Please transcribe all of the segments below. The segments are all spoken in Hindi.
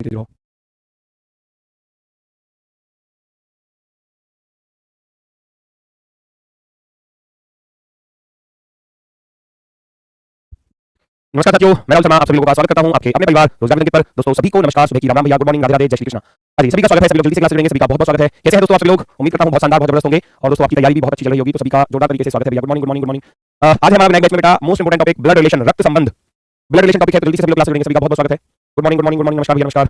तेज रहो। नमस्कार साथियों, मैं राहुल शर्मा आप सभी लोगों का स्वागत करता हूं आपके अपने परिवार रोजगार पर। दोस्तों सभी को नमस्कार, सुबह की राम राम भैया, गुड मॉर्निंग, राधे राधे, जय श्री कृष्ण। हाँ जी, सभी का स्वागत है। सभी लोग जल्दी से क्लास करेंगे, सभी का बहुत बहुत स्वागत है। कैसे हैं दोस्तों आप सभी लोग? उम्मीद करता हूं बहुत शानदार, बहुत जबरदस्त होंगे और दोस्तों आपकी तैयारी भी बहुत अच्छी चल रही होगी। तो सभी का जोरदार तरीके से स्वागत है भैया। Good morning, good morning, good morning. आज हमारा नेक्स्ट बैच में बेटा most important topic blood relation, रक्त संबंध। ब्लड रिलेशन टॉपिक है, तो जल्दी से सभी लोग क्लास करेंगे, सभी का बहुत बहुत स्वागत है। Good morning, good morning, good morning, नमस्कार भैया, नमस्कार।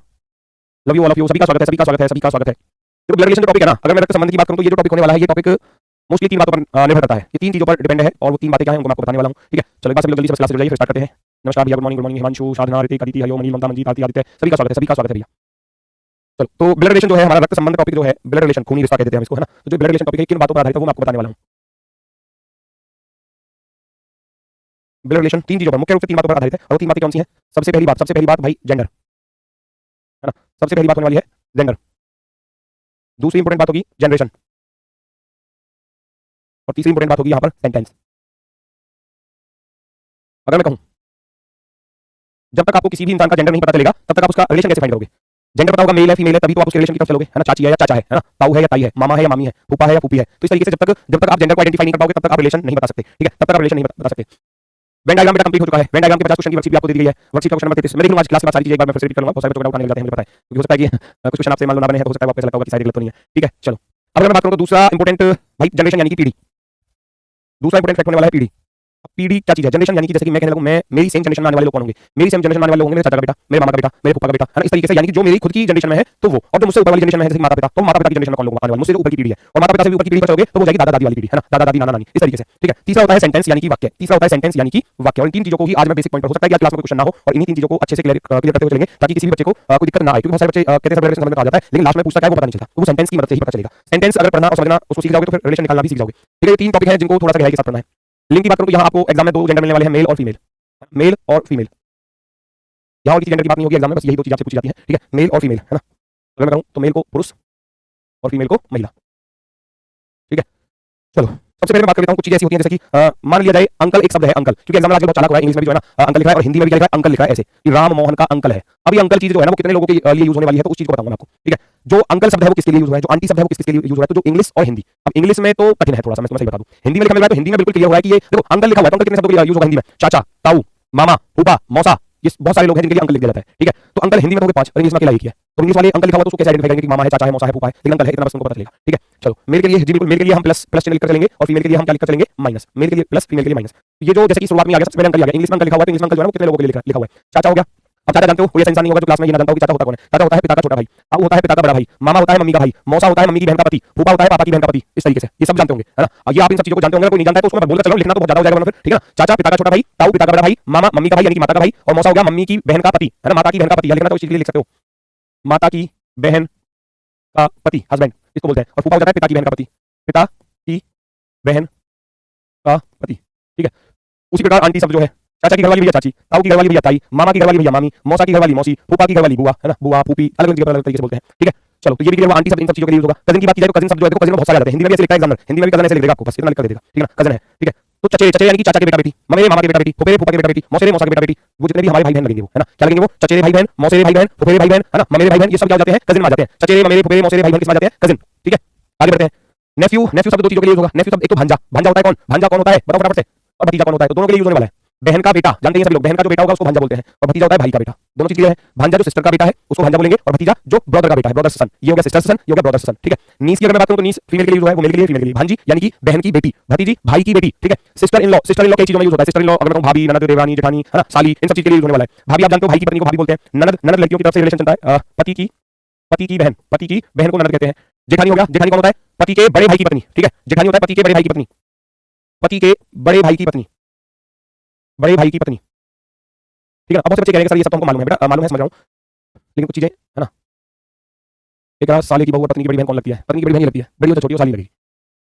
Love you all of you, सभी का स्वागत है, सभी का स्वागत है, सभी का स्वागत है। तो ब्लड रिलेशन टॉपिक है ना, अगर मैं रक्त संबंध की बात करूं तो ये जो टॉपिक होने वाला है, ये टॉपिक मोस्टली तीन बातों पर निर्भर करता है। ये तीन चीजों पर डिपेंड है और वो तीन बातें क्या हैं उनको मैं आपको बताने वाला हूं। ठीक है, चलो एक बार सभी लोग जल्दी से क्लास कर जाइए, फिर स्टार्ट करते हैं। नमस्कार भैया, good morning, good morning, Himanshu, Sadhana, Ritik, Aditi, हयो, मनील, ममता, मंजीत, आरती, आदित्य, सभी का स्वागत है, सभी का स्वागत है भैया। चलो, तो ब्लड रिलेशन जो है हमारा रक्त संबंध टॉपिक जो है, ब्लड रिलेशन खूनी रिश्ता कहते हैं हम इसको, है ना। तो जो ब्लड रिलेशन टॉपिक है किन बातों पर आधारित है वो मैं आपको बताने वाला हूं। ब्लड रिलेशन तीन चीजों पर, मुख्य रूप से तीन बातों पर आधारित है और वो तीन बातें कौन सी हैं? सबसे पहली बात भाई जेंडर, है ना। सबसे पहली बात होने वाली है जेंडर। दूसरी इंपोर्टेंट बात होगी जनरेशन और तीसरी इंपोर्टेंट बात होगी यहां पर सेंटेंस। अगर मैं कहूं जब तक आपको किसी भी इंसान का जेंडर नहीं पता चलेगा तब तक आप उसका रिलेशन कैसे फाइंड करोगे? जेंडर पता होगा मेल है फीमेल है, तभी तो आप उसके रिलेशन की तरफ चलोगे, है ना। चाची है या चाचा है ना, ताऊ है या ताई है, मामा है या मामी है, फूफा है या फूफी है। तो इस तरीके से जब तक आप जेंडर को आइडेंटिफाई नहीं कर पाओगे तब तक आप रिलेशन नहीं बता सकते। ठीक है, तब तक आप रिलेशन नहीं बता सकते। वेन डायग्राम बेटा कंप्लीट हो चुका है। वेन डायग्राम के 50 क्वेश्चन की वर्कशीट भी आपको दे दी गई है। वर्कशीट का क्वेश्चन नंबर 33 मैं देखूंगा आज क्लास में सारी चीजें एक बार मैं फिर से रिपीट करूंगा। बहुत सारे बच्चों को उठाने लग जाते हैं, मुझे पता है, क्योंकि हो सकता है कि कुछ क्वेश्चन आपसे मान लो ना बने हैं, तो हो सकता है आपको ऐसा लगता होगा कि सारी गलत तो नहीं है। ठीक है, चलो अब अगर मैं बात करूं तो दूसरा इंपोर्टेंट भाई जनरेशन यानी कि पीढ़ी। दूसरा इंपोर्टेंट फैक्ट होने वाला है पीढ़ी। पीढ़ी क्या चीज है? जनरेशन यानी कि जैसे कि मैं कहने लगूं मैं मेरी सेम जनरेशन में आने वाले लोग कौन होंगे? मेरी सेम जनरेशन में आने वाले लोग होंगे मेरे चाचा का बेटा, मेरे मामा का बेटा, मेरे फूफा का बेटा, है ना। इस तरीके से यानी कि जो मेरी खुद की जनरेशन में है तो वो, और जो मुझसे ऊपर वाली जनरेशन में है जैसे माता पिता, तो माता पिता की जनरेशन में कौन लोग आने वाले? मुझसे ऊपर की पीढ़ी है और माता पिता से भी ऊपर की पीढ़ी पर चलोगे तो वो जाएगी दादा दादी वाली पीढ़ी, है ना, दादा दादी नाना नानी, इस तरीके से। ठीक है, तीसरा होता है सेंटेंस यानी कि वाक्य। तीसरा होता है सेंटेंस यानी कि वाक्य। और इन तीन चीजों को ही आज मैं बेसिक पॉइंट पर, हो सकता है कि आज क्लास में क्वेश्चन ना हो और इन्हीं तीन चीजों को अच्छे से क्लियर करते हुए चलेंगे ताकि किसी भी बच्चे को कोई दिक्कत ना आए। क्योंकि बहुत सारे बच्चे कहते हैं रिलेशन समझ में आ जाता है लेकिन लास्ट में पूछता है वो पता नहीं चलता, तो वो सेंटेंस की मदद से ही पता चलेगा। सेंटेंस अगर पढ़ना और समझना उसको सीख जाओगे तो फिर रिलेशन निकालना भी सीख जाओगे। ठीक है, ये तीन टॉपिक हैं जिनको थोड़ा सा गहराई के साथ पढ़ना है। लिंग की बात करूं तो यहाँ आपको एग्जाम में दो जेंडर मिलने वाले हैं, मेल और फीमेल। मेल और फीमेल, यहाँ और किसी जेंडर की बात नहीं होगी एग्जाम में, बस यही दो चीजें आपसे पूछी जाती हैं। ठीक है, मेल और फीमेल, है ना। अगर मैं कहूं तो मेल को पुरुष और फीमेल को महिला। ठीक है, चलो सबसे पहले मैं बात कर लेता हूं कुछ चीजें ऐसी होती हैं जैसे कि मान लिया जाए अंकल एक शब्द है, अंकल, क्योंकि एग्जाम में आजकल बहुत चालाक हो रहा है, इंग्लिश में भी जो है ना अंकल लिखा है और हिंदी में भी क्या लिखा है अंकल लिखा है, ऐसे कि राम मोहन का अंकल है। अब ये अंकल चीज जो है ना वो कितने लोगों के लिए यूज होने वाली है तो उस चीज को बताऊंगा मैं आपको। ठीक है, जो अंकल शब्द है वो किसके लिए यूज हुआ है, जो आंटी शब्द है वो किसके लिए यूज हुआ है, तो जो इंग्लिश और हिंदी। अब इंग्लिश में तो कठिन है थोड़ा सा, मैं सही बता दूं। हिंदी में लिखा मिल रहा है तो हिंदी में बिल्कुल क्लियर हो रहा है कि ये देखो अंकल लिखा हुआ है तो अंकल कितने शब्दों के लिए यूज होगा हिंदी में? चाचा, ताऊ, मामा, फूफा, मौसा, ये बहुत सारे लोग हैं जिनके लिए अंकल लिख दिया जाता है। ठीक है, तो अंकल हिंदी में तो 5 और इंग्लिश में अकेला एक ही है। तो इंग्लिश वाले अंकल लिखा हुआ तो उसको कैसे आइडेंटिफाई करेंगे कि मामा है, चाचा है, मौसा है, फूफा है, लेकिन अंकल है, इतना बस उनको पता चलेगा। ठीक है, चलो मेल के लिए जी बिल्कुल, मेल के लिए हम प्लस चिन्ह लिखकर चलेंगे और फीमेल के लिए हम क्या लिखकर चलेंगे? माइनस। मेल के लिए प्लस, फीमेल के लिए माइनस। ये जो जैसे कि शुरुआत में आ गया सबसे पहले अंकल आ गया, इंग्लिश में अंकल लिखा हुआ है तो इंग्लिश में अंकल जो है वो कितने लोगों के लिए लिखा हुआ है? चाचा हो गया। अब चाचा जानते हो कोई ऐसा इंसान नहीं होगा जो क्लास में ये ना जानता हो कि चाचा होता कौन है। चाचा होता है पिता का छोटा भाई, ताऊ होता है पिता का बड़ा भाई, मामा होता है मम्मी का भाई, मौसा होता है मम्मी की बहन का पति, फूफा होता है पापा की बहन का पति। इस तरीके से ये सब जानते होंगे, है ना। ये आप इन सब चीजों को जानते होंगे, कोई नहीं जानता है तो उसको मैं बोलकर चलो, लिखना तो बहुत ज्यादा हो जाएगा फिर। ठीक है ना, चाचा पिता का छोटा भाई, ताऊ पिता का बड़ा भाई, मामा मम्मी का भाई यानी कि माता का भाई, और मौसा हो गया मम्मी की बहन का पति, है ना, माता की बहन का पति। लिखना तो इस चीज के लिए लिख सकते हो, माता की बहन का पति, हस्बैंड इसको बोलते हैं। और फूफा हो जाता है पिता की बहन का पति, पिता की बहन का पति। ठीक है, उसी प्रकार आंटी शब्द जो है, चाचा की घरवाली भैया चाची, ताऊ की घरवाली भैया ताई, मामा की घरवाली भैया मामी, मौसा की घरवाली मौसी, फूफा की घरवाली बुआ, है ना, बुआ फूफी, अलग अलग अलग तरीके से बोलते हैं। ठीक है, चलो तो ये भी आंटी शब्द इन सब चीजों के लिए यूज होगा। कजन की बात की जाए तो कजन शब्द जो है, कजन में बहुत सारे आते हैं, हिंदी में भी ऐसे लिखा है एग्जामिनर, हिंदी में भी कजन ऐसे लिख देगा आपको, बस इतना लिख कर दे देगा। ठीक है ना, कजन है। ठीक है, तो चचे, चचे यानी कि चाचा के बेटा बेटी, ममेरे मामा के बेटा बेटी, फुफेरे फूफा के बेटा बेटी, मौसेरे मौसा के बेटा बेटी, वो जितने भी हमारे भाई बहन लगेंगे वो, है ना, क्या लगेंगे वो? चचेरे भाई बहन, मौसेरे भाई बहन, फुफेरे भाई बहन, है ना, ममेरे भाई बहन, ये सब क्या हो जाते हैं? कजन में आ जाते हैं। चचेरे ममेरे फुफेरे मौसेरे भाई बहन किसमें आ जाते हैं? कजन। ठीक है, आगे बढ़ते हैं। नेफ्यू, नेफ्यू शब्द दो चीजों के लिए यूज होगा। नेफ्यू शब्द एक तो भांजा, भांजा होता है कौन? भांजा कौन होता है बताओ फटाफट से। और भतीजा कौन होता है? तो दोनों के लिए यूज होने वाला है। बहन का बेटा जानते हैं सभी लोग, बहन का जो बेटा होगा उसको भांजा बोलते हैं और भतीजा होता है भाई का बेटा। दोनों चीज क्लियर है। भांजा जो सिस्टर का बेटा है उसको भांजा बोलेंगे और भतीजा जो ब्रदर का बेटा है, ब्रदर सन, ये हो गया सिस्टर सन, ये हो गया ब्रदर सन। ठीक है, नीस की अगर मैं बात करूं तो नीस फीमेल के लिए यूज है, वो मेल के लिए फीमेल के लिए। भांजी यानी कि बहन की बेटी, भतीजी भाई की बेटी। ठीक है, sister in law, sister in law कई चीजों में यूज होता है। सिस्टर इन लॉ अगर मैं कहूं भाभी, ननद, देवरानी, जेठानी, है ना, साली, इन सब चीज के लिए यूज होने वाला है। भाभी आप जानते हो भाई की पत्नी को भाभी बोलते हैं। ननद, ननद लड़कियों की तरफ से रिलेशन चलता है। पति की बहन, पति की बहन को ननद कहते हैं। जेठानी हो गया, जेठानी कौन होता है? पति के बड़े भाई की पत्नी। ठीक है, जेठानी होता है पति के बड़े भाई की पत्नी, पति के बड़े भाई की पत्नी, बड़े भाई की पत्नी। ठीक है, अब बहुत से बच्चे कहेंगे सर ये सब तो हमको मालूम है बेटा, मालूम है, समझ रहा हूं, लेकिन कुछ चीजें, है ना। एक साले की बहू और पत्नी की बड़ी बहन कौन लगती है? पत्नी की बड़ी बहन ही लगती है, बड़ी हो तो छोटी हो, साली लगेगी।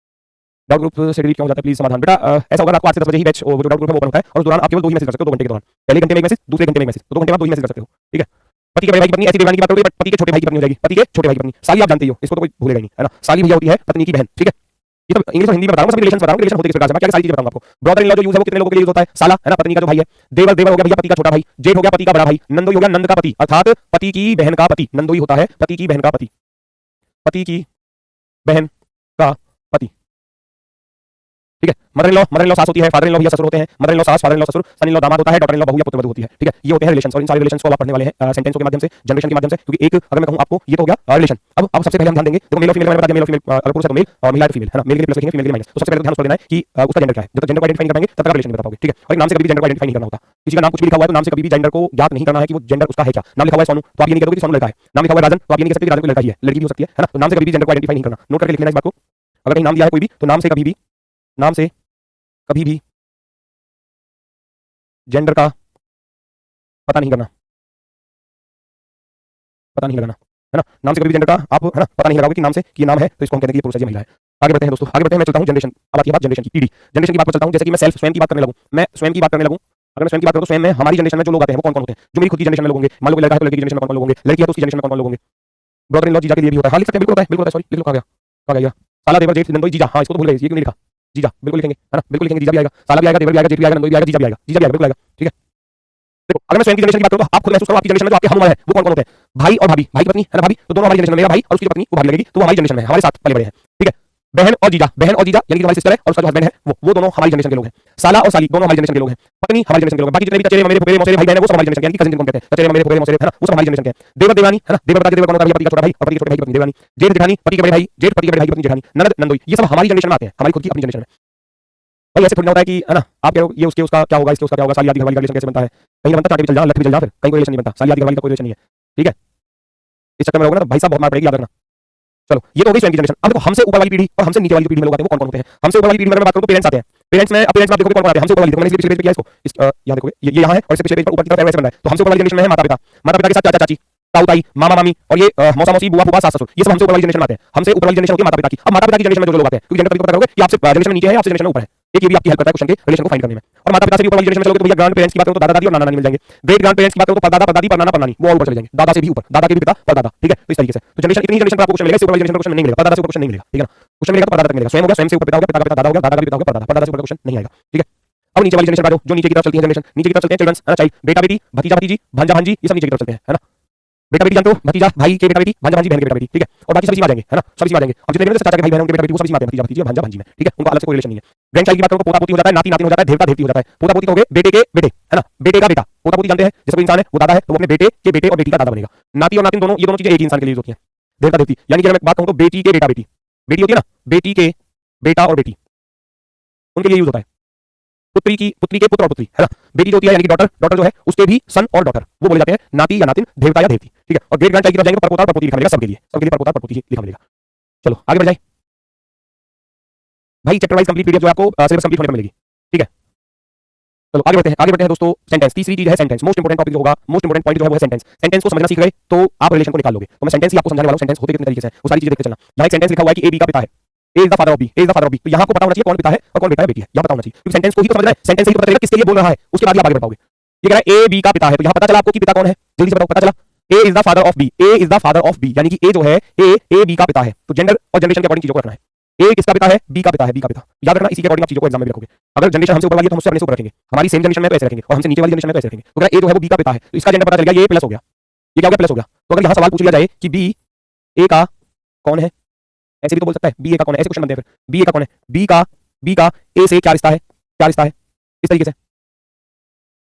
डाउट ग्रुप से डिलीट क्यों हो जाता है प्लीज समाधान। बेटा ऐसा होगा, आपको 8 से 10 बजे ही बैच वो जो डाउट ग्रुप है वो ओपन होता है और उस दौरान आप केवल 2 ही मैसेज कर सकते हो, 2 घंटे के दौरान। पहले घंटे में एक मैसेज, दूसरे घंटे में एक मैसेज, तो 2 घंटे में 2 ही मैसेज कर सकते हो। ठीक है, पति के बड़े भाई की पत्नी, ऐसी देवरानी की बात करोगे बट पति के छोटे भाई की पत्नी हो जाएगी, पति के छोटे भाई की पत्नी। साली आप जानते ही हो, इसको तो कोई भूलेगा ही नहीं, है ना। साली भैया होती है पत्नी की बहन। ठीक है, ये तो इंग्लिश और हिंदी में बताऊंगा, सभी रिलेशन बताऊंगा, रिलेशन होते किस प्रकार से, मैं क्या सारी चीजें बताऊंगा आपको। ब्रदर इन लॉ जो यूज है वो कितने लोगों के लिए यूज होता है, साला है ना, पत्नी का जो भाई है। देवर, देवर हो गया भैया पति का छोटा भाई। जेठ हो गया पति का बड़ा भाई। नंदोई हो गया नंद का पति, अर्थात पति की बहन का पति। नंदोई होता है पति की बहन का पति, पति की बहन का पति, ठीक है। मदर इन लॉ सास होती है, फादर इन लॉ भैया ससुर होते हैं। मदर इन लॉ सास, फादर इन लॉ ससुर, सन इन लॉ दामाद होता है, डॉटर इन लॉ बहू या पुत्र वधू होती है, ठीक है। ये होते हैं रिलेशन, और इन सारे रिलेशन को आप पढ़ने वाले हैं सेंटेंसों के माध्यम से, जनरेशन के माध्यम से, क्योंकि एक अगर मैं कहूं आपको ये तो हो गया रिलेशन। अब सबसे पहले हम ध्यान देंगे, देखो मेल और फीमेल मैंने बता दिया, मेल और फीमेल, अगर पुरुष है तो मेल और महिला है तो फीमेल, है ना। मेल के लिए प्लस लिखेंगे, फीमेल के लिए माइनस। तो सबसे पहले ध्यान उसको देना है कि उसका जेंडर क्या है। जब तक जेंडर को आइडेंटिफाई नहीं कर पाएंगे तब तक आप रिलेशन नहीं बता पाओगे, ठीक है। और एक नाम से कभी भी जेंडर को आइडेंटिफाई नहीं करना होता। किसी का नाम कुछ भी लिखा हुआ है तो नाम से कभी भी जेंडर को ज्ञात नहीं करना है कि वो जेंडर उसका है क्या। नाम लिखा हुआ है सोनू तो आप ये नहीं कहोगे कि सोनू लड़का है। नाम लिखा हुआ है राजन तो आप ये नहीं कह सकते कि राजन कोई लड़का ही है, लड़की भी हो सकती है ना। तो नाम से कभी भी जेंडर को आइडेंटिफाई नहीं करना, नोट करके लिख लेना इस बात को। अगर कहीं नाम दिया है कोई भी तो नाम से कभी भी जेंडर का पता नहीं करना, पता नहीं लगाना, है ना। नाम से कभी भी जेंडर का आप, है ना, पता नहीं लगाओगे कि नाम से कि ये नाम है तो इसको हम कहते हैं कि ये पुरुष है, ये महिला है। आगे बढ़ते हैं दोस्तों, आगे बढ़ते हैं। मैं चलता हूं जनरेशन। अब आती है बात जनरेशन की, पीढ़ी। जनरेशन की बात पर चलता हूं। जैसे कि मैं स्वयं की बात करने लगूं, मैं स्वयं की बात करने लगूं, अगर मैं स्वयं की बात करूं तो स्वयं में हमारी जनरेशन में जो लोग आते हैं वो कौन कौन होते हैं, जो मेरी खुद की जनरेशन में लोग होंगे। मान लो लड़का है तो लड़की की जनरेशन में कौन लोग होंगे, लड़की है तो उसकी जनरेशन में कौन लोग होंगे। ब्रदर इन लॉ जीजा के लिए भी होता है, हाँ लिख सकते हैं, बिल्कुल होता है, बिल्कुल होता है। सॉरी लिख लो, कहा गया साला, देवर, जेठ, नंदोई, जीजा। हाँ इसको तो भूल गए, ये क्यों नहीं लिखा, जीजा बिल्कुल लिखेंगे, है ना, बिल्कुल लिखेंगे। जीजा भी आएगा, साला भी आएगा, देवर भी आएगा, जेठ भी आएगा, नंदोई भी आएगा, जीजा भी आएगा, जीजा भी आएगा, बिल्कुल आएगा, ठीक है। देखो अगर मैं स्वयं की जनरेशन की बात करूं तो आप खुद महसूस करो आपकी जनरेशन में जो आपके हम उम्र है वो कौन कौन होते हैं। भाई और भाभी, भाई की पत्नी है ना भाभी, तो दोनों हमारी जनरेशन में। मेरा भाई और उसकी पत्नी वो भाभी लगेगी तो वो हमारी जनरेशन में है, हमारे साथ पले बड़े हैं, ठीक है। बहन और जीजा, बहन और जीजा यानी कि हमारी सिस्टर है और उसका जो हस्बैंड है वो दोनों हमारी जनरेशन के लोग हैं। साला और साली दोनों हमारी जनरेशन के लोग हैं। पत्नी हमारी जनरेशन के लोग हैं। बाकी जितने भी चचेरे मेरे फुफेरे मौसेरे भाई बहन है वो सब हमारी जनरेशन के, यानी कि कजिन जिनको कहते हैं चचेरे मेरे फुफेरे मौसेरे, है ना, वो सब हमारी जनरेशन के हैं। देवर देवानी, है ना, देवर बता देवर कौन होता है, पति का छोटा भाई और पति के छोटे भाई की पत्नी देवानी। जेठ जेठानी, पति के बड़े भाई, जेठ पति के बड़े भाई की पत्नी जेठानी। ननद नंदोई, ये सब हमारी जनरेशन में आते हैं, हमारी खुद की अपनी जनरेशन में। भाई ऐसे थोड़ी ना होता है कि, है ना, आप कह रहे हो ये उसके उसका क्या होगा, इसके उसका क्या होगा। साली आदि घरवाली का रिलेशन कैसे बनता है, कहीं बनता चाटे भी चल जा, लट्ठी भी चल जा, फिर कहीं कोई रिलेशन नहीं बनता। साली आदि घरवाली का कोई रिलेशन नहीं है, ठीक है। इस चक्कर में रहोगे ना तो भाई साहब बहुत मार पड़ेगी, याद रखना। चलो ये तो हो गई स्वयं की जनरेशन। अब देखो हमसे ऊपर वाली पीढ़ी और हमसे नीचे वाली पीढ़ी में लोग आते हैं वो कौन कौन होते हैं। हमसे ऊपर वाली पीढ़ी में मैं बात करूं तो पेरेंट्स आते हैं। पेरेंट्स में, अब पेरेंट्स में आप देखोगे कौन कौन आते हैं हमसे ऊपर वाली। देखो मैंने पिछले पेज पे किया इसको, यहाँ देखोगे ये यहाँ है और इससे पिछले पेज पर ऊपर की तरफ ऐसे बन रहा है। तो हमसे ऊपर वाली जनरेशन में है माता पिता, माता पिता के साथ चाचा चाची, ताऊ ताई, मामा मामी और ये मौसा मौसी, बुआ फूफा, सास ससुर, ये सब हमसे ऊपर वाली जनरेशन में आते हैं। हमसे ऊपर वाली जनरेशन होती है माता पिता की। अब माता पिता की जनरेशन में जो लोग आते हैं, क्योंकि जनरेशन तभी पता करोगे कि आपसे जनरेशन में नीचे है आपसे जनरेशन में ऊपर है। एक ये भी आपकी हेल्प करता है क्वेश्चन के रिलेशन को फाइंड करने में। और माता पिता से भी ऊपर वाली जनरेशन में चलोगे तो भैया ग्रैंड पेरेंट्स की बात करो तो दादा दादी और नाना नानी मिल जाएंगे। ग्रेट ग्रैंड पेरेंट्स की बात करो तो परदादा परदादी परनाना परनानी, वो और ऊपर चले जाएंगे। दादा से भी ऊपर, दादा के भी पिता परदादा, ठीक है। तो इस तरीके से तो जनरेशन, इतनी जनरेशन पर आपको क्वेश्चन मिलेगा, इससे ऊपर वाली जनरेशन पर क्वेश्चन नहीं मिलेगा, परदादा से ऊपर क्वेश्चन नहीं मिलेगा, ठीक है ना। क्वेश्चन मिलेगा तो परदादा तक मिलेगा। स्वयं हो गया, स्वयं से ऊपर पिता हो गया, पिता का पिता दादा हो गया, दादा का भी पिता हो गया परदादा, परदादा से ऊपर क्वेश्चन नहीं आएगा, ठीक है। अब नीचे वाली जनरेशन पर जो नीचे की तरफ चलती है जनरेशन, नीचे की तरफ चलते हैं चिल्ड्रंस, है ना, चाइल्ड, बेटा बेटी, भतीजा भतीजी, भांजा भांजी, ये सब नीचे की तरफ चलते हैं, है ना। बेटा बेटी जानते हो, भतीजा भाई के बेटा बेटी, भांजा भांजी बहन के बेटा बेटी, ठीक है। और बाकी सब इसी में आ जाएंगे, है ना, सब इसी में आ जाएंगे। अब जितने भी चाचा के भाई बहन के बेटा बेटी वो सब इसी में आते हैं, भतीजा भतीजी भांजा भांजी में, ठीक है। उनका अलग से कोई रिलेशन नहीं है। ग्रैंड चाइल्ड की बात करो तो पोता पोती हो जाता है, नाती नातिन हो जाता है, देवता देवती हो जाता है। पोता पोती कहोगे बेटे के बेटे, है ना, बेटे का बेटा। पोता पोती जानते हैं जैसे कोई इंसान है वो दादा है तो वो अपने बेटे के बेटे और बेटी का दादा बनेगा। नाती और नातिन दोनों, ये दोनों चीजें एक ही इंसान के लिए होती हैं। देवता देवती यानी कि मैं बात कहूं तो बेटी के बेटा बेटी, बेटी होती है ना, बेटी के बेटा और बेटी, उनके लिए यूज होता है। पुत्री के पुत्र और पुत्री, है ना। बेटी जो होती है यानी कि डॉटर, डॉटर जो है उसके भी सन और डॉटर, वो बोले जाते हैं नाती या नातिन, देवता या देवती, ठीक है। और ग्रेट ग्रैंड चाइल्ड की तरफ जाएंगे तो परपोता और परपोती लिखा मिलेगा सबके लिए, सबके लिए परपोता परपोती ही लिखा मिलेगा। चलो आगे बढ़ जाए भाई, चैप्टर वाइज कंप्लीट पीडीएफ जो आपको सिलेबस कंप्लीट होने पर मिलेगी, ठीक है। चलो आगे बढ़ते हैं दोस्तों। सेंटेंस, तीसरी चीज है सेंटेंस। मोस्ट इंपोर्टेंट टॉपिक जो होगा, मोस्ट इंपोर्टेंट पॉइंट जो है वो है सेंटेंस। सेंटेंस को समझना सीख गए तो आप रिलेशन को निकाल लोगे। तो मैं सेंटेंस ही आपको समझाने वाला हूं, सेंटेंस होते कितने तरीके से वो सारी चीजें देखते चलना। यहाँ एक सेंटेंस लिखा हुआ है कि ए बी का पिता है, A is the father of B, A is the father of B. तो यहाँ को पता होना चाहिए कौन पिता है और कौन बेटा है बेटी है, यहाँ पता होना चाहिए, क्योंकि सेंटेंस को ही तो समझना है। सेंटेंस से ही पता चलेगा किसके लिए बोल रहा है, उसके बाद ही आप आगे बढ़ पाओगे। ये कह रहा है ए बी का पिता है, तो यहाँ पता चला आपको कि पिता कौन है, जल्दी से बताओ, पता चला। A is the father of B, A is the father of B, यानी कि ए जो है ए बी का पिता है। तो जेंडर और जनरेशन के अकॉर्डिंग चीजों को रखना है। ए किसका पिता है, बी का पिता है, बी का पिता, याद रखना। इसी के अकॉर्डिंग आप चीजों को एग्जाम में भी रखोगे। अगर जनरेशन हमसे ऊपर वाली है तो हमसे अपने से ऊपर रखेंगे, हमारी सेम जनरेशन में तो ऐसे रखेंगे और हमसे नीचे वाली जनरेशन में तो ऐसे रखेंगे। तो ए जो है वो बी का पिता है, तो इसका जेंडर पता चल गया, ये प्लस हो गया, ये क्या हो गया, प्लस हो गया। तो अगर यहाँ सवाल पूछ लिया जाए कि बी ए का कौन है, ऐसे भी तो बोल सकता है बी ए का कौन है, ऐसे क्वेश्चन बनते हैं। फिर बी ए का कौन है, बी का ए से क्या रिश्ता है, क्या रिश्ता है, इस तरीके से,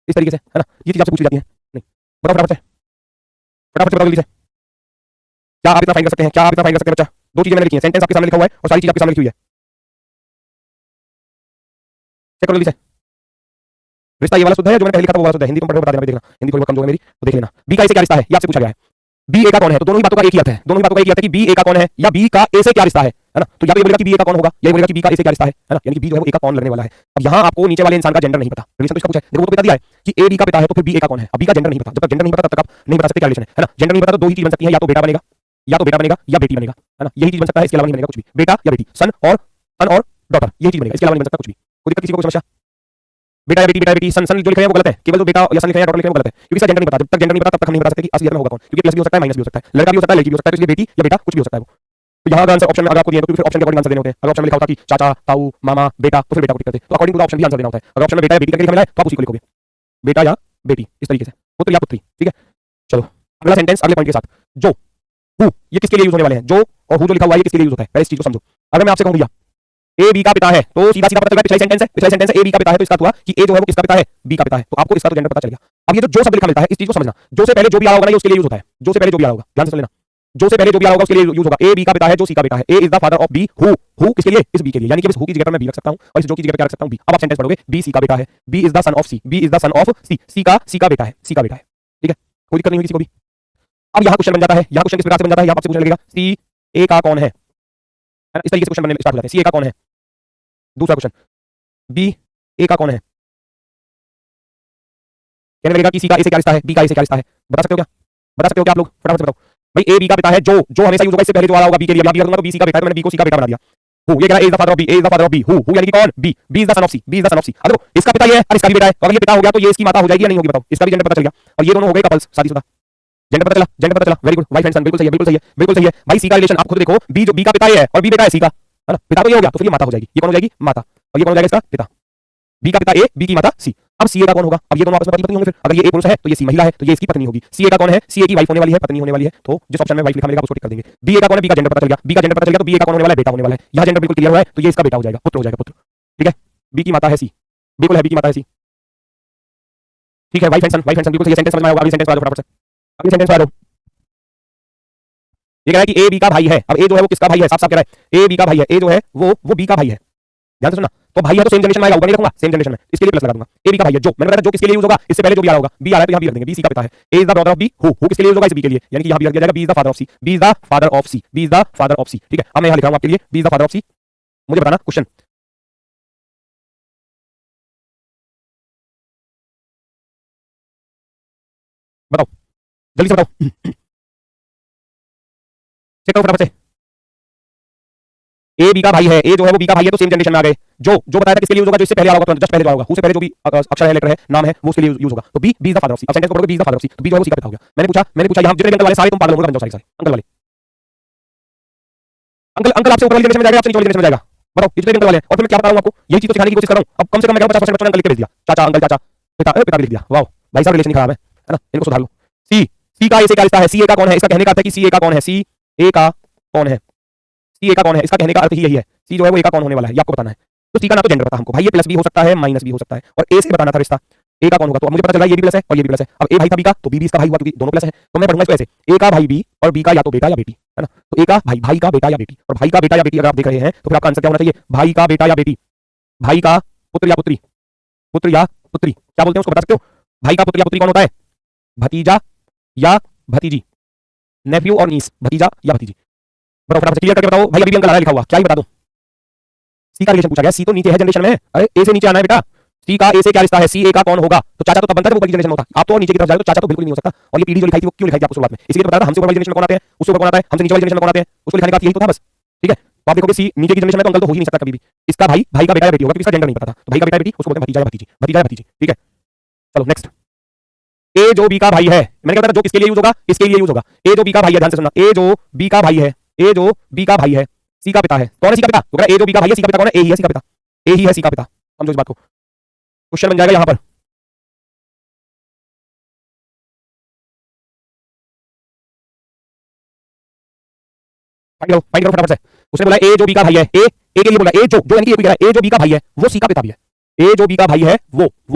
इस तरीके से, है ना। ये चीज आपसे पूछी जाती है। नहीं बताओ फटाफट से, फटाफट से बताओ जल्दी से। क्या आप इतना फाइन कर सकते हैं, क्या आप इतना फाइन कर सकते हैं बच्चा। दो चीजें मैंने लिखी हैं, सेंटेंस आपके सामने लिखा हुआ है और सारी चीज आपके सामने लिखी हुई है, चेक करो जल्दी से। रिश्ता ये वाला शुद्ध है जो मैंने पहले लिखा था वो वाला शुद्ध है। हिंदी को पढ़ बता देना, देखना हिंदी थोड़ी कमजोर है मेरी, तो देख लेना। बी का ए से क्या रिश्ता है, ये आपसे पूछा गया है। बी ए का कौन है, तो दोनों ही बातों का एक ही अर्थ है, दोनों ही बातों का एक ही अर्थ है कि बी ए का कौन है या बी का ए से क्या रिश्ता है ना। तो या तो ये बोलेगा कि बी ए का कौन होगा, या बोलेगा कि बी का ए से क्या रिश्ता है ना, यानी कि बी जो है वो ए का कौन लगने वाला है। अब यहाँ आपको नीचे वाले इंसान का जेंडर नहीं पता, रिलेशन तो इसका पूछा है। देखो वो तो बता दिया है कि ए बी का पिता है तो फिर बी ए का कौन है। अब बी का जेंडर नहीं पता, जब तक जेंडर नहीं पता तब तक आप नहीं बता सकते क्या रिलेशन है ना। जेंडर नहीं पता तो दो ही चीज बन सकती है, या तो बेटा बनेगा, या तो बेटा बनेगा या बेटी बनेगा, है ना। यही चीज बन सकता है, इसके अलावा नहीं बनेगा कुछ भी। बेटा या बेटी, सन और डॉटर, यही चीज बनेगा, इसके अलावा नहीं बन सकता कुछ भी। कोई दिक्कत किसी को, कोई समस्या। बेटा या बेटी, सन जो लिखा है वो गलत है, केवल जो बेटा या सन लिखा है या डॉटर लिखा है वो गलत है, क्योंकि इसका जेंडर नहीं पता। जब तक जेंडर नहीं पता तब तक हम नहीं बता सकते कि असलियत में होगा कौन, क्योंकि प्लस भी हो सकता है माइनस भी हो सकता है, लड़का भी हो सकता है लड़की भी हो सकता है, तो इसलिए बेटी या बेटा कुछ भी हो सकता है वो। तो यहाँ अगर आंसर ऑप्शन में अगर आपको दिया तो फिर ऑप्शन के अकॉर्डिंग आंसर देने होते हैं। अगर ऑप्शन में लिखा होता कि चाचा, ताऊ, मामा, बेटा, तो फिर बेटा को टिक करते। तो अकॉर्डिंग टू द ऑप्शन भी आंसर देना होता है। अगर ऑप्शन में बेटा या बेटी करके लिखा मिला है तो आप उसी को लिखोगे, बेटा या बेटी, इस तरीके से, पुत्र या पुत्री। ठीक है, चलो अगला सेंटेंस अगले पॉइंट के साथ। जो, हु, ये किसके लिए यूज होने वाले हैं? जो और हु जो लिखा हुआ है ये किसके लिए यूज होता है, पहले इस चीज को समझो। अगर मैं आपसे कहूं भैया ए बी का पिता है, तो सीधा सीधा पता चल गया पिछला सेंटेंस है, पिछला सेंटेंस है ए बी का पिता है, तो इसका हुआ कि ए जो है वो किसका पिता है, बी का पिता है, तो आपको इसका तो जेंडर पता चल गया। अब ये जो शब्द लिखा मिलता है इस चीज को समझना, जो से पहले जो भी आ रहा होगा ना ये उसके लिए यूज होता है, जो से पहले जो भी आ रहा होगा, ध्यान से सुन लेना, जो से पहले जो भी आ रहा होगा उसके लिए यूज होगा। ए बी का पिता है, जो सी का बेटा है, A is the father of B, who किसके लिए, इस बी के लिए, यानी कि इस हु की जगह पर मैं बी रख सकता हूं और इस जो की जगह पर क्या रख सकता हूं, बी। अब आप सेंटेंस पढ़ोगे, बी सी का बेटा है, B is the son of C, B is the son of C, C का बेटा है, सी का बेटा है। ठीक है, कोई दिक्कत नहीं होगी किसी को भी। अब यहाँ क्वेश्चन बन जाता है, यहाँ क्वेश्चन किस प्रकार से बन जाता है, यहाँ आपसे पूछने लगेगा सी ए का कौन है, इस तरीके से क्वेश्चन बनने स्टार्ट हो जाते हैं। सी ए का कौन है, दूसरा क्वेश्चन बी ए का कौन है, कहने लगेगा कि सी का ए से क्या रिश्ता है, बी का ए से क्या रिश्ता है, बता सकते हो क्या, बता सकते हो क्या आप लोग, फटाफट से बताओ भाई। ए बी का पिता है, जो हमेशा यूज होगा, इससे पहले जो आ रहा होगा बी के लिए, अब तो बी सी का बेटा है, तो मैंने बी को सी का बेटा बना दिया। हु, ये कह रहा है A is the father of B, A is the father of B, who यानी कि कौन, B, B is the son of C, B is the son of C. अब देखो इसका पिता ये है और इसका भी बेटा है, तो अगर ये पिता हो गया तो ये इसकी माता हो जाएगी या नहीं होगी, बताओ, इसका भी जेंडर पता चल गया और ये दोनों हो गए कपल्स, शादीशुदा। जेंडर पता चला, जेंडर पता चला, very good, wife and son, बिल्कुल सही है, बिल्कुल सही है, बिल्कुल सही है भाई। सी का रिलेशन आप खुद देखो, बी जो बी का पिता है और बी बेटा है सी का, है ना, पिता तो ये हो गया तो फिर ये माता हो जाएगी, ये कौन हो जाएगी, माता, और ये कौन हो जाएगा इसका पिता, बी का पिता ए, बी की माता सी। अब सी ए का कौन होगा, अब ये दोनों आपस में पति पत्नी होंगे, फिर अगर ये ए पुरुष है तो ये सी महिला है, तो ये इसकी पत्नी होगी। सी ए का कौन है, सी ए की वाइफ होने वाली है, पत्नी होने वाली है, तो जिस ऑप्शन में वाइफ लिखा मिलेगा उसको टिक कर देंगे। बी ए का कौन है, बी का जेंडर पता चल गया, बी का जेंडर पता चल गया, तो बी ए का कौन होने वाला है, बेटा होने वाला है। यहाँ जेंडर बिल्कुल क्लियर हुआ है, तो ये इसका बेटा हो जाएगा, पुत्र हो जाएगा, पुत्र। ठीक है, बी की माता है सी, बिल्कुल है, बी की माता है सी। ठीक है, wife and son, wife and son, बिल्कुल सही है, सेंटेंस समझ में आएगा। अगली सेंटेंस आ जाओ फटाफट से, अगली सेंटेंस आ जाओ। ये कह रहा है कि ए बी का भाई है, अब ए जो है वो किसका भाई है, साफ साफ कह रहा है ए बी का भाई है, ए जो है वो बी का भाई है, ध्यान से सुनना। तो भाई है तो सेम जनरेशन में आएगा, ऊपर नहीं रखूंगा, सेम जनरेशन में, इसके लिए प्लस लगा दूंगा। ए बी का भाई है, जो मैंने बताया जो किसके लिए यूज होगा, इससे पहले जो भी आ रहा होगा, बी आ रहा है तो यहाँ बी रख देंगे, बी सी का पिता है। A is the brother of B, who किसके लिए यूज होगा, इस बी के लिए, यानी कि यहाँ बी रख दिया जाएगा, B is the father of C, B is the father of C, B is the father of C. ठीक है, अब मैं यहाँ लिख रहा हूँ आपके लिए B is the father of C. मुझे बताना क्वेश्चन, बताओ जल्दी से बताओ, चेक करो फटाफट से। ए बी का भाई है, ए जो है वो बी का भाई है, तो सेम जनरेशन में आ गए। जो बताया था किसके लिए यूज होगा, जो इससे पहले आ होगा, जस्ट पहले जो होगा, उससे पहले जो भी अक्षर है, लेटर है, नाम है, वो उसके लिए यूज होगा। तो B is the father of C. अब सेंटेंस को पढ़ोगे B is the father of C, तो बी जो है वो सी का पिता हो गया। मैंने पूछा यहाँ जितने अंकल वाले सारे तुम पागल होंगे, बन जाओ सारे अंकल वाले। अंकल आपसे ऊपर वाली जनरेशन में जाएगा, आपसे नीचे वाली जनरेशन में जाएगा, बताओ जितने अंकल वाले हैं। और फिर मैं क्या बता रहा हूँ आपको, यही चीज तो सिखाने की कोशिश कर रहा हूँ। अब कम से कम मैं 50% बच्चों ने अंकल लिख के भेज दिया, चाचा अंकल चाचा, पिता पिता भी लिख दिया। वाह भाई साहब, रिलेशन खराब है ना, इनको सुधार लो। सी का ए से क्या रिश्ता है, सी ए का कौन है, इसका कहने का अर्थ है कि सी ए का कौन है, सी ए का कौन है, सी ए का कौन है, इसका कहने का अर्थ ही यही है, सी जो है वो ए का कौन होने वाला है, ये आपको बताना है। तो सी का ना तो जेंडर पता हमको, भाई ये प्लस भी हो सकता है, माइनस भी हो सकता है, और ए से बताना था रिश्ता, ए का कौन होगा। तो अब मुझे पता चला ये भी प्लस है और ये भी प्लस है। अब ए भाई था बी का, तो बी भी इसका भाई हुआ, क्योंकि दोनों प्लस है। तो मैं पढ़ूंगा इसको ऐसे, ए का भाई बी और बी का या तो बेटा या बेटी, है ना। तो ए का भाई, भाई का बेटा या बेटी, और भाई का बेटा या बेटी अगर आप देख रहे हैं तो फिर आपका आंसर क्या होना चाहिए, भाई का बेटा या बेटी, भाई का पुत्र या पुत्री, पुत्र या पुत्री, क्या बोलते हैं उसको बता सकते हो, भाई का पुत्र या पुत्री कौन होता है, भतीजा या भतीजी, नेफ्यू और नीस, भतीजा या भतीजी। बताओ फटाफट क्लियर करके बताओ भाई, अभी भी अंकल आ रहा है लिखा हुआ, क्या ही बता दो। सी का रिलेशन पूछा गया, सी तो नीचे है जनरेशन में, अरे ए से नीचे आना है बेटा। सी का ए से क्या रिश्ता है, सी ए का कौन होगा, तो चाचा तो तब बनता है ऊपर की जनरेशन में होता, आप तो नीचे की तरफ जाओ तो चाचा तो बिल्कुल नहीं हो सकता। और ये पीढ़ी जो लिखाई थी वो क्यों लिखाई थी आपको शुरुआत में, इसलिए तो बताया था, हमसे ऊपर वाली जनरेशन में कौन आते हैं, उससे ऊपर कौन आता है, हमसे नीचे वाली जनरेशन में कौन आते हैं, उसको लिखाने का यही तो था बस। ठीक है, तो आप देखोगे सी नीचे की जनरेशन में तो अंकल तो हो ही नहीं सकता कभी भी, इसका भाई, भाई का बेटा या बेटी होगा, क्योंकि इसका जेंडर नहीं पता था, तो भाई का बेटा या बेटी उसको बोलते हैं भतीजा या भतीजी, भतीजा या भतीजी। ठीक है, चलो नेक्स्ट। ए जो बी का भाई है, मैंने क्या बताया जो किसके लिए यूज होगा, इसके लिए यूज होगा। ए जो बी का भाई है, ध्यान से सुनना, ए जो बी का भाई है, ए जो बी का भाई है, सी का पिता है, कौन है सी का पिता, तो ए जो बी का भाई है, सी का पिता कौन है, ए ही है सी का पिता, ए ही है सी का पिता। समझो इस बात को, क्वेश्चन बन जाएगा यहां पर। फाइंड करो फटाफट से। उसने बोला ए जो बी का भाई है, ए के लिए बोला, ए जो यानी कि ये कह रहा है ए जो बी का भाई है वो सी का पिता भी है, ए जो बी का भाई है वो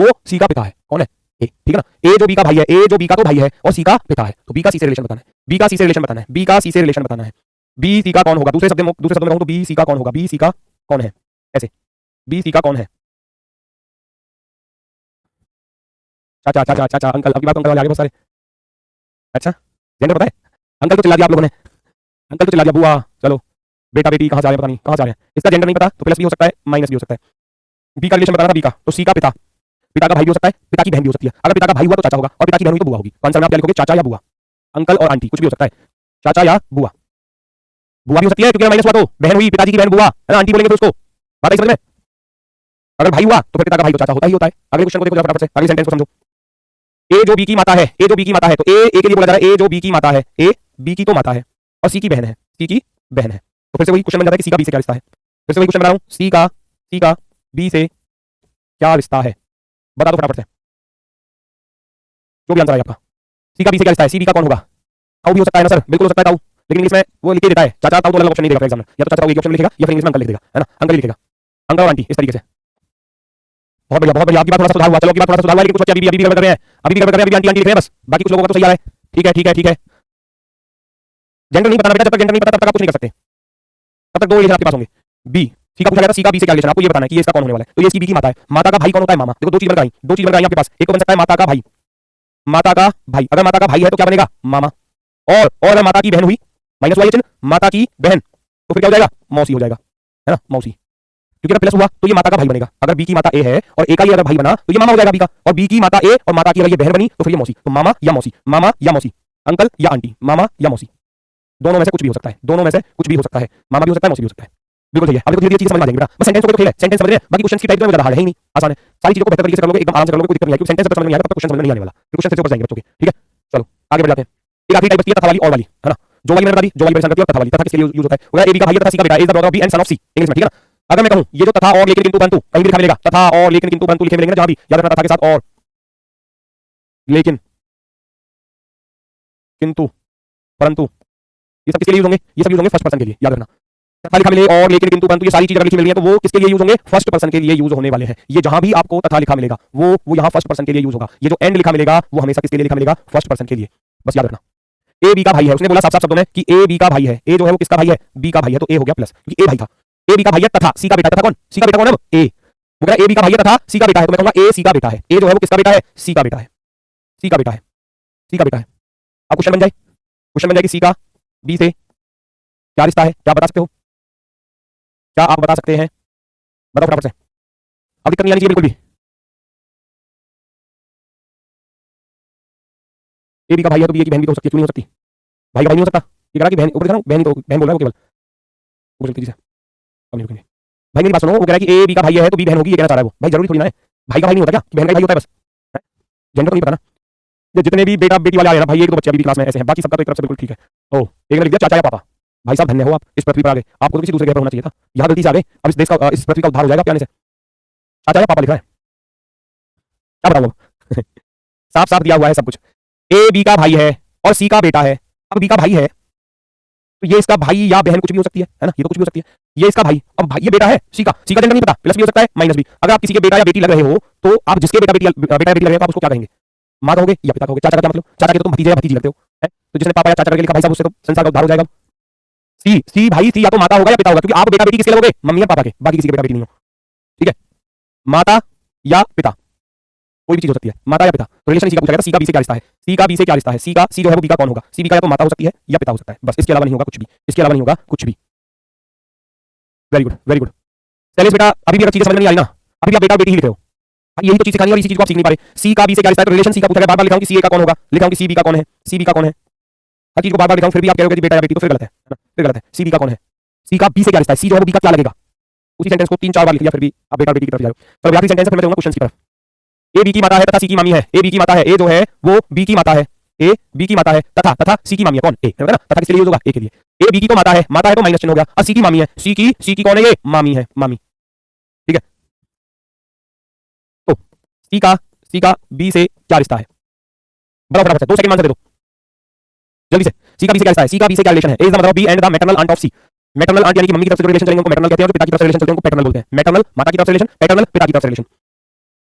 सी का पिता है, कौन है ए, ठीक है ना। ए जो बी का भाई है, ए जो बी का तो भाई है और सी का पिता है, तो बी का सी से रिलेशन बताना है, बी का सी से रिलेशन बताना है, बी का सी से रिलेशन बताना है। बी सी का कौन होगा, दूसरे शब्द में कहूं तो बी सी का कौन होगा, बी सी का कौन है, ऐसे बी सी का कौन है, चाचा चाचा चाचा अंकल, अभी बात अंकल वाले आगे बहुत सारे। अच्छा जेंडर पता है, अंकल तो चिल्ला दिया आप लोगों ने, अंकल तो चिल्ला दिया, बुआ चलो, बेटा बेटी कहां जा रहे हैं पता नहीं कहां जा रहे हैं, इसका जेंडर नहीं पता तो प्लस भी हो सकता है माइनस भी हो सकता है। बी का रिलेशन बताना था, बी का तो सी का पिता, पिता का भाई भी हो सकता है, पिता की बहन भी हो सकती है, अगर पिता का भाई हुआ तो चाचा होगा और पिता की बहन हुई तो बुआ होगी। तो आंसर में आप क्या लिखोगे, चाचा या बुआ, अंकल और आंटी कुछ भी हो सकता है, चाचा या बुआ, बुआ भी हो सकती है क्योंकि माइनस हुआ तो बहन हुई, पिताजी की बहन बुआ, है ना, आंटी बोलेंगे तो उसको, बात आई समझ में। अगर भाई हुआ तो फिर पिता का भाई तो चाचा होता ही होता है। अगले क्वेश्चन को देखो फटाफट से, अगले सेंटेंस को समझो। ए जो बी की माता है, ए जो बी की माता है, तो ए के लिए बोला जा रहा है ए जो बी की माता है, ए बी की तो माता है और सी की बहन है, सी की बहन है। तो फिर से वही क्वेश्चन बन जाता है कि सी का बी से क्या रिश्ता है। फिर से वही क्वेश्चन बना रहा हूं, सी का बी से क्या रिश्ता है, बता दो फटाफट से, जो भी आंसर आएगा आपका। सी का बी से क्या रिश्ता है, सी बी का कौन होगा? ताऊ भी हो सकता है ना सर, बिल्कुल हो सकता है ताऊ, लेकिन इंग्लिश में वो लिख के देता है, चाचा ताऊ तो अलग ऑप्शन नहीं देगा एग्जाम में, या तो चाचा ताऊ एक ऑप्शन लिखेगा या फिर इंग्लिश में अंकल लिख देगा, है ना, अंकल लिखेगा, अंकल और आंटी, इस तरीके से। बहुत बढ़िया बहुत बढ़िया, आपकी बात थोड़ा सा सुधार हुआ, चलो आपकी बात थोड़ा सा सुधार हुआ, लेकिन कुछ बच्चे अभी गड़बड़ कर रहे हैं, अभी गड़बड़ कर रहे हैं, अभी आंटी आंटी लिख रहे हैं बस, बाकी कुछ लोगों का तो सही आ रहा है। ठीक है ठीक है ठीक है, जेंडर नहीं पता बेटा, जब तक जेंडर नहीं पता तब तक आप कुछ नहीं कर सकते, तब तक दो रिलेशन आपके पास होंगे। बी, सी का पूछा गया था, सी का बी से क्या रिलेशन, आपको ये बताना है कि ये इसका कौन होने वाला है। तो ये इसकी बी की माता है, माता का भाई कौन होता है? मामा। देखो दो चीज बनकर आई, दो चीज बनकर आई आपके पास, एक तो बन सकता है माता का भाई, माता का भाई, अगर माता का भाई है तो क्या बनेगा? मामा। और अगर माता की बहन हुई, माइनस वाला चिन्ह, माता की बहन, तो फिर क्या हो जाएगा? मौसी हो जाएगा, है ना, मौसी। क्योंकि अगर प्लस हुआ तो ये माता का भाई बनेगा, अगर बी की माता ए है और ए का ये अगर भाई बना तो ये मामा हो जाएगा बी का, और बी की माता ए और माता की अगर ये बहन बनी तो फिर ये मौसी। तो मामा या मौसी, मामा या मौसी, अंकल या आंटी, मामा या मौसी, दोनों में से कुछ भी हो सकता है, दोनों में से कुछ भी हो सकता है, मामा भी हो सकता है, मौसी भी हो सकता है। बिल्कुल सही है। अब देखो धीरे-धीरे चीज समझ में आ जाएगी बेटा, बस सेंटेंस को तो खेल है, सेंटेंस समझ रहे हैं, बाकी क्वेश्चंस की टाइप में ज्यादा हार्ड है ही नहीं, आसान है। सारी चीजों को बेहतर तरीके से कर लोगे, एकदम आराम से कर लोगे, कोई दिक्कत नहीं आएगी, सेंटेंस समझ में नहीं आएगा तब तक क्वेश्चन समझ में नहीं आने वाला, फिर क्वेश्चन से ऊपर जाएंगे बच्चों के। ठीक है, चलो आगे बढ़ जाते हैं। एक आखिरी टाइप बचती है तथा वाली और वाली, है ना, जो वाली मैंने बता दी, जो वाली परेशान करती है, तथा वाली, तथा किसके लिए यूज होता है? वो ए बी का भाई है तथा सी का बेटा, is the brother of B and son of C, English में, ठीक है ना। अगर मैं कहूं ये जो तथा और लेकिन किंतु परंतु कहीं भी लिखा मिलेगा, तथा और लेकिन किंतु परंतु लिखे मिलेंगे ना, जहां भी याद रखना, तथा के साथ और, लेकिन, किंतु, परंतु, ये सब किसके लिए यूज होंगे? ये सब यूज होंगे फर्स्ट पर्सन के लिए, याद रखना। तथा लिखा मिले और लेकिन किंतु परंतु ये सारी चीजें अगर लिखी मिल रही है तो वो किसके लिए यूज होंगे? फर्स्ट पर्सन के लिए यूज होने वाले हैं। ये जहां भी आपको तथा लिखा मिलेगा वो यहाँ फर्स्ट पर्सन के लिए यूज होगा। ये जो एंड लिखा मिलेगा वो हमेशा किसके लिए लिखा मिलेगा? फर्स्ट पर्सन के लिए, बस याद रखना। ए बी का भाई है, उसने बोला साफ साफ शब्दों में कि ए बी का भाई है, ए जो है वो किसका भाई है? बी का भाई है, तो ए हो गया प्लस, क्योंकि ए भाई था। ए बी का भाई है तथा सी का बेटा, तथा कौन? सी का बेटा कौन है? ए। वो कह रहा है ए बी का भाई है तथा सी का बेटा है, तो मैं कहूंगा ए सी का बेटा है। ए जो है वो किसका बेटा है? सी का बेटा है, सी का बेटा है, सी का बेटा है। अब क्वेश्चन बन जाए, क्वेश्चन बन जाए कि सी का बी से क्या रिश्ता है? क्या बता सकते हो? क्या आप बता सकते हैं? बताओ फटाफट से, अब दिक्कत नहीं आनी चाहिए बिल्कुल भी। ए बी का भाई है तो बी ए की बहन भी तो हो सकती है, क्यों नहीं हो सकती? भाई का भाई नहीं हो सकता, ये कह रहा कि बहन, ऊपर दिखा रहा हूं, बहन ही तो, बहन बोल रहा है वो केवल, वो चलती चीज है, अब नहीं रुकेंगे। भाई मेरी बात सुनो, वो कह रहा है कि ए बी का भाई है तो बी बहन होगी, ये कहना चाह रहा है वो। भाई जरूरी थोड़ी ना है, भाई का भाई नहीं होता क्या? बहन का भाई होता है बस, जेंडर तो नहीं पता ना। ये जितने भी बेटा बेटी वाले आए ना भाई, एक दो बच्चे अभी भी क्लास में ऐसे हैं, बाकी सबका तो एक तरफ से बिल्कुल ठीक है। ओ एक ने लिख दिया चाचा या पापा, भाई साहब धन्य हो आप, इस पृथ्वी पर आ गए, आपको तो किसी दूसरे ग्रह पर होना चाहिए था, यहाँ गलती से आ गए, अब इस देश का, इस पृथ्वी का उद्धार हो जाएगा क्या? से चाचा या पापा लिख रहा है, क्या बताऊँ? साफ साफ दिया हुआ है सब कुछ। ए बी का भाई है और सी का बेटा है, अब बी का भाई है तो ये इसका भाई या बहन कुछ भी हो सकती है ना, ये तो कुछ भी हो सकती है, ये इसका भाई, अब भाई ये बेटा है सी का जेंडर नहीं पता, प्लस भी हो सकता है माइनस भी। अगर आप किसी के बेटा या बेटी लग रहे हो तो आप जिसके बेटा बेटी लग रहे हो आप उसको क्या कहेंगे? माँ कहोगे या पिता कहोगे? चाचा का क्या मतलब? चाचा के तो तुम भतीजे या भतीजी लगते हो, तो जिसने पापा या चाचा करके लिखा भाई साहब उससे तो संसार का उद्धार हो जाएगा। सी भाई सी या तो माता होगा या पिता होगा, क्योंकि आप बेटा बेटी किसके लगोगे? मम्मी या पापा के, बाकी किसी के बेटा बेटी नहीं हो। ठीक है, माता या पिता, कोई भी चीज हो सकती है, माता या पिता। तो रिलेशन सी का पूछा गया था, सी का बी से क्या रिश्ता है? सी का बी से क्या रिश्ता है? सी का, सी जो है वो बी का कौन होगा? सी बी का या तो माता हो सकती है या पिता हो सकता है, बस इसके अलावा नहीं होगा कुछ भी, इसके अलावा नहीं होगा कुछ भी। Very good very good. Shailesh बेटा अभी भी अगर चीजें समझ में नहीं आई ना, अभी भी आप बेटा बेटी ही लिख रहे हो, यही तो चीज सिखानी है और इसी चीज को आप सीख नहीं पा रहे। सी का बी से क्या रिश्ता है? तो रिलेशन सी का पूछा गया, बार-बार लिखा हूं कि सी ए का कौन होगा, लिखा हूं कि सी बी का कौन है, सी बी का कौन है, हर चीज को बार-बार लिखा हूं, फिर भी आप कहोगे कि बेटा या बेटी, तो फिर गलत है ना, फिर गलत है। सी बी का कौन है? सी का बी से क्या रिश्ता है? सी जो है वो बी का क्या लगेगा? उसी सेंटेंस को 3-4 बार लिख लिया फिर भी आप बेटा बेटी की तरफ जाओ। चलो आखिरी सेंटेंस है, फिर मैं जाऊंगा क्वेश्चन की तरफ। ए बी की माता है तथा सी की मामी है, ए बी की माता है, ए जो है वो बी की माता है, ए बी की माता है तथा तथा सी की मामी है, कौन? ए, है ना, तथा किसके लिए यूज होगा? ए के लिए। ए बी की तो माता है, माता है तो माइनस चिन्ह हो गया, और सी की मामी है, सी की कौन है? ये मामी है, मामी। ठीक है, तो सी का बी से क्या रिश्ता है? बताओ फटाफट से, 2 सेकंड आंसर दे दो जल्दी से। सी का बी से क्या रिश्ता है? सी का बी से क्या रिलेशन है? A is the mother of B and the maternal aunt of C. Maternal aunt यानी कि मम्मी की तरफ से जो रिलेशन चलेंगे उनको मैटरनल कहते हैं, और पिता की तरफ से रिलेशन चलते हैं उनको पैटर्नल बोलते हैं। मैटरनल माता की तरफ से रिलेशन, पैटर्नल पिता की तरफ से relation.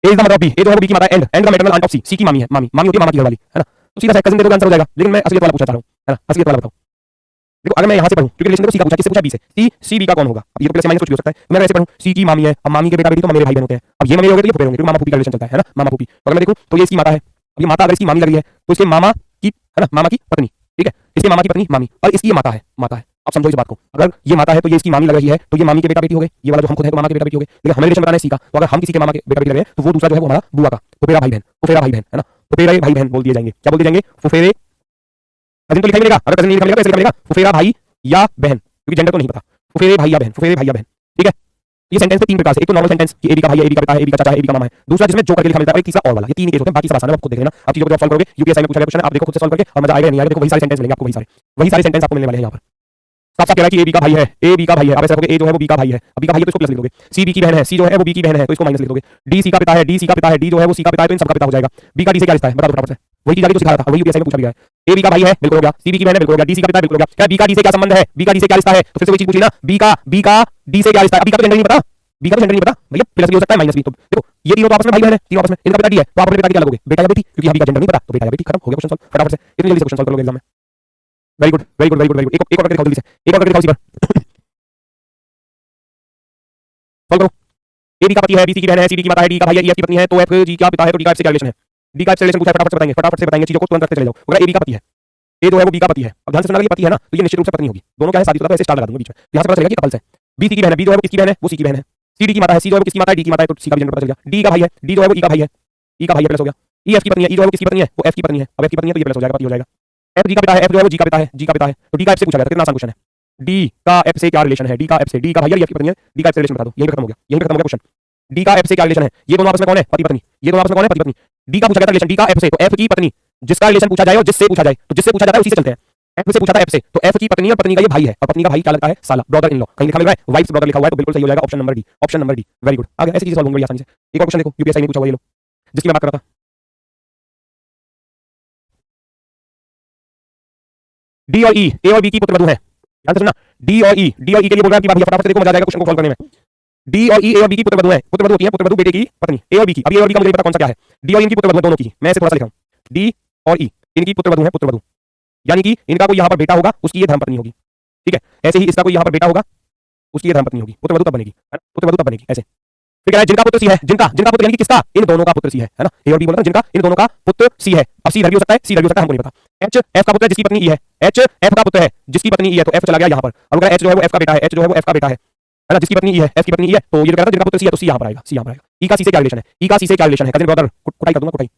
A is the mother of B, A जो है वो बी की माता है, and the maternal aunt of C, C की मामी है, मामी होती है मामा की घर वाली, है ना। तो सीधा सा कजिन दे दोगे आंसर हो जाएगा, लेकिन मैं असलियत वाला पूछना चाह रहा हूं, है ना, असलियत वाला बताओ। देखो अगर मैं यहां से पढ़ूं, क्योंकि रिलेशन देखो सी का पूछा, किससे पूछा? बी से। सी बी का कौन होगा? अब ये तो प्लस माइनस कुछ भी हो सकता है। मैं ऐसे पढ़ूं सी की मामी है, अब मामी के बेटा बेटी तो मेरे भाई बहन होते हैं, अब ये मेरे हो गए तो ये फुफेरे होंगे, क्योंकि मामा फूफी का रिलेशन चलता है ना, मामा फूफी। तो अगर मैं देखूं तो ये इसकी माता है, अब ये माता अगर इसकी मामी लग रही है तो इसके मामा की, है ना, मामा की पत्नी, ठीक है, इसके मामा की पत्नी मामी, और इसकी ये माता है, माता है। आप समझो इस बात को, अगर ये माता है तो ये इसकी मामी लग रही है, तो ये मामी के बेटा बेटी हो गए, ये वाला जो हम खुद है तो मामा के बेटा बेटी हो गए, लेकिन हमें रिलेशन बताना है सी का, तो अगर हम किसी के मामा के बेटा बेटी लग रहे हैं तो वो दूसरा जो है वो हमारा बुआ का, फुफेरा भाई बहन, फुफेरा भाई बहन, है ना, फुफेरा भाई बहन बोल दिए जाएंगे। क्या बोल दिए जाएंगे? फुफेरे, कजिन तो लिखा ही मिलेगा, अगर कजिन नहीं लिखा मिलेगा तो ऐसे लिखा मिलेगा फुफेरा भाई या बहन, क्योंकि जेंडर तो नहीं पता, फुफेरे भाई या बहन, फुफेरे भाई या बहन। ठीक है, ये सेंटेंस पे 3 प्रकार से, एक तो नॉर्मल सेंटेंस कि ए बी का भाई है, ए बी का बेटा है, ए बी का चाचा है, ए बी का मामा है, दूसरा जिसमें जो करके लिखा मिलता है, और एक तीसरा और वाला। ये 3 ही केस होते हैं, बाकी सब आसान है, आप खुद देख लेना। आप चीजों को जब सॉल्व करोगे, यूपीएससी में पूछा गया क्वेश्चन है, आप देखो खुद से सॉल्व करके, और मजा आएगा नहीं आएगा, देखो वही सारे सेंटेंस मिलेंगे आपको, वही सारे सेंटेंस आपको मिलने वाले हैं यहाँ पर। साफ साफ कह रहा है कि ए बी का भाई है, ए बी का भाई है। अब ऐसा कहोगे ए जो है वो बी का भाई है, अब बी का भाई है तो इसको प्लस लिख दोगे। सी बी की बहन है, सी जो है वो बी की बहन है तो इसको माइनस लिख दोगे। डी सी का पिता है, डी सी का पिता है, डी जो है वो सी का पिता है तो इन सब का पिता हो जाएगा। बी का डी से क्या रिश्ता है बता दो फटाफट से। वही चीज आगे जो सिखा रहा था, वही यूपीएससी में पूछा भी गया है। ए बी का भाई है बिल्कुल हो गया, सी बी की बहन है बिल्कुल हो गया, डी सी का पिता है बिल्कुल हो गया। क्या बी का डी से क्या संबंध है, बी का डी से क्या रिश्ता है, तो फिर से वही चीज पूछ ली ना, बी का डी से क्या रिश्ता है। बी का तो जेंडर नहीं पता, बी का तो जेंडर नहीं पता भैया, प्लस भी हो सकता है माइनस भी। तो देखो ये तीनों तो आपस में भाई बहन है, तीनों आपस में, इनका पिता डी है तो आप अपने पिता की क्या लगोगे, बेटा या बेटी, क्योंकि यहाँ बी का जेंडर नहीं पता तो बेटा या बेटी, खत्म हो गया क्वेश्चन सॉल्व। फटाफट से इतनी जल्दी से क्वेश्चन सॉल्व कर लोगे एग्जाम में। Very good very good very good very good. एक और करके दिखाओ जल्दी से, एक और करके दिखाओ इसी पर। सॉल्व करो। ए बी का पति है, बी सी की बहन है, सी डी की माता है, डी का भाई है, ई एफ की पत्नी है तो एफ जी का पिता है तो डी का एफ से क्या रिलेशन है। डी का एफ से रिलेशन पूछा है, फटाफट से बताएंगे चीजों को, तुरंत रखते चले जाओ। अगर ए बी का पति है, ए जो है वो बी का पति है, अब ध्यान से सुनना, ये पति है ना तो ये निश्चित रूप से पत्नी होगी। दोनों क्या है शादीशुदा, तो ऐसे स्टार लगा दूंगा बीच में, यहां से पता चलेगा कि कपल्स है। बी सी की बहन है, बी जो है वो किसकी बहन है, वो सी की बहन है। सी डी की माता है, सी जो है वो किसकी माता है, डी की माता है तो सी का भी जेंडर पता चल गया। डी का भाई है, डी जो है वो ई का भाई है, ई का भाई है प्लस हो गया। ई एफ की पत्नी है, ई जो है वो किसकी पत्नी है, वो एफ की पत्नी है, अब एफ की पत्नी है तो ये प्लस हो जाएगा, पति हो जाएगा। एफ जी का पिता है, एफ जो है वो जी का पिता है, जी का पिता है तो डी का एफ से पूछा गया था, कितना आसान क्वेश्चन है। डी का एफ से क्या रिलेशन है, डी का एफ से, डी का भाई है, एफ की पत्नी है, डी का एफ से रिलेशन बता दो, यहीं पे खत्म हो गया, यहीं पे खत्म हो गया क्वेश्चन। डी का एफ से क्या रिलेशन है, ये दोनों आपस में कौन है, पति पत्नी, ये दोनों आपस में कौन है, पति पत्नी। डी का पूछा गया था रिलेशन डी का एफ से, तो एफ की पत्नी, जिसका रिलेशन पूछा जाए और जिससे पूछा जाए तो जिससे पूछा जाता है उसी से चलते हैं। एफ से पूछा था एफ से, तो एफ की पत्नी और पत्नी का ये भाई है, और पत्नी का भाई क्या लगता है, साला, ब्रदर इन लॉ, कहीं लिखा मिल रहा है वाइफ्स ब्रदर लिखा हुआ है तो बिल्कुल सही हो जाएगा option number D, option number D. Very good, आगे ऐसी चीजें सॉल्व होंगी आसानी से। एक और क्वेश्चन देखो यूपीएससी में पूछा हुआ ये लो, जिसकी मैं बात कर रहा था। डी और ई, ए और बी की पुत्रवधू है, ध्यान से सुनना। डी और ई, डी और ई के लिए बोल रहा है कि भैया फटाफट से देखो, मजा आ जाएगा क्वेश्चन को सॉल्व करने में। डी और ई, ए और बी की पुत्रवधू है, पुत्रवधू होती है, पुत्रवधू बेटे की पत्नी, ए और बी की। अब ए और बी का मुझे नहीं पता कौन सा क्या है, डी और इनकी पुत्रवधू है दोनों की, मैं इसे थोड़ा सा लिखा हूं, डी और ई इनकी पुत्रवधू है, पुत्रवधू यानी कि इनका कोई यहाँ पर बेटा होगा, उसकी ये धर्मपत्नी होगी, ठीक है। ऐसे ही इसका कोई यहाँ पर बेटा होगा, उसकी ये धर्मपत्नी होगी, पुत्रवधू तब बनेगी, है ना, पुत्रवधू तब बनेगी ऐसे। फिर कह रहा है जिनका पुत्र सी है, जिनका जिनका पुत्र यानी कि किसका, इन दोनों का पुत्र सी है ना, ए और बी बोला ना, जिनका इन दोनों का पुत्र सी है। अब सी इधर भी हो सकता है, सी इधर भी हो सकता है, हमको नहीं पता। एच एफ का पुत्र है जिसकी पत्नी ई है, एच एफ का पुत्र है जिसकी पत्नी ई है तो एफ चला गया यहाँ पर। अब एच जो है वो एफ का बेटा है, एच जो है वो एफ का बेटा है ना, जिसकी पत्नी ई है, एफ की पत्नी ई है तो ये जो कह रहा था जिनका पुत्र सी है तो सी यहाँ पर आएगा, सी यहाँ पर आएगा। ई का सी से क्या रिलेशन है, ई का सी से क्या रिलेशन है, कजिन ब्रदर, कुटाई कर दूंगा कुटाई।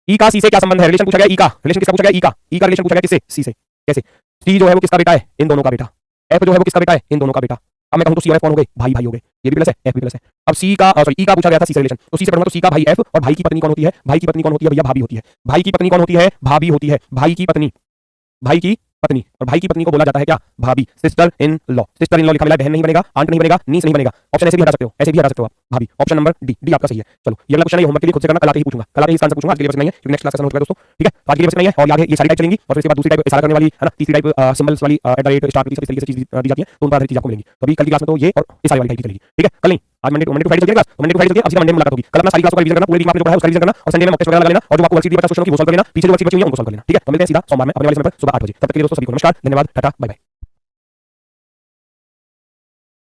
ई का सी से क्या संबंध है, रिलेशन पूछा गया, ई का रिलेशन किसका पूछा गया, ई का रिलेशन पूछा गया किससे, सी से। कैसे, सी जो है वो किसका बेटा है, इन दोनों का बेटा, एफ जो है वो किसका बेटा है, इन दोनों का बेटा। अब मैं कहूं तो सी और एफ कौन हो गए, भाई भाई हो गए, ये भी प्लस है, एफ भी प्लस है। अब सी का सॉरी ई का पूछा गया था सी से रिलेशन, तो सी से पढ़ूंगा तो सी का भाई एफ, और भाई की पत्नी कौन होती है, भाई की पत्नी कौन होती है भैया, भाभी होती है। भाई की पत्नी कौन होती है, भाभी होती है। भाई की पत्नी, भाई की पत्नी, और भाई की पत्नी को बोला जाता है क्या, भाभी, sister in law. Sister in law लिखा मिला, बहन नहीं बनेगा, आंट नहीं बनेगा, नीस नहीं बनेगा, ऑप्शन ऐसे भी हटा सकते हो, ऐसे भी हटा सकते हो आप, भाभी। ऑप्शन नंबर डी, डी आपका सही है। चलो ये अगला क्वेश्चन है, होमवर्क के लिए खुद से करना, कल आके ही पूछूंगा, कल आके इसका आंसर पूछूंगा, आज के लिए बस नहीं है क्योंकि नेक्स्ट क्लास का समय हो चुका है दोस्तों, ठीक है। आज के लिए बस नहीं है, और आगे ये सारी टाइप चलेंगी और फिर इसके बाद दूसरी टाइप इशारा करने वाली है ना, तीसरी टाइप सिंबल्स वाली @ इस तरीके से चीज दी जाती है, तो उन पर चीज आपको मिलेंगी। तो अभी कल की क्लास में तो ये और इस सारी वाली टाइप की चलेगी, ठीक है। कल नहीं, आज मंडे टू फ्राइडे चलेगी क्लास, मंडे टू फ्राइडे चलेगी, अब मंडे में मुलाकात होगी। कल अपना सारी क्लास का रिवीजन करना, पूरे वीक में आपने जो पढ़ा है उसका रिवीजन करना, और संडे में मॉक टेस्ट वगैरह लगा लेना, और जो आपको वर्कशीट दी 50 क्वेश्चन की वो सॉल्व कर लेना, पीछे जो वर्कशीट बची हुई है उनको सॉल्व कर लेना, ठीक है। तो मिलते हैं सीधा सोमवार में अपने वाले समय पर सुबह 8 बजे, तब तक के लिए दोस्तों सभी को नमस्कार, धन्यवाद, टाटा, बाय बाय।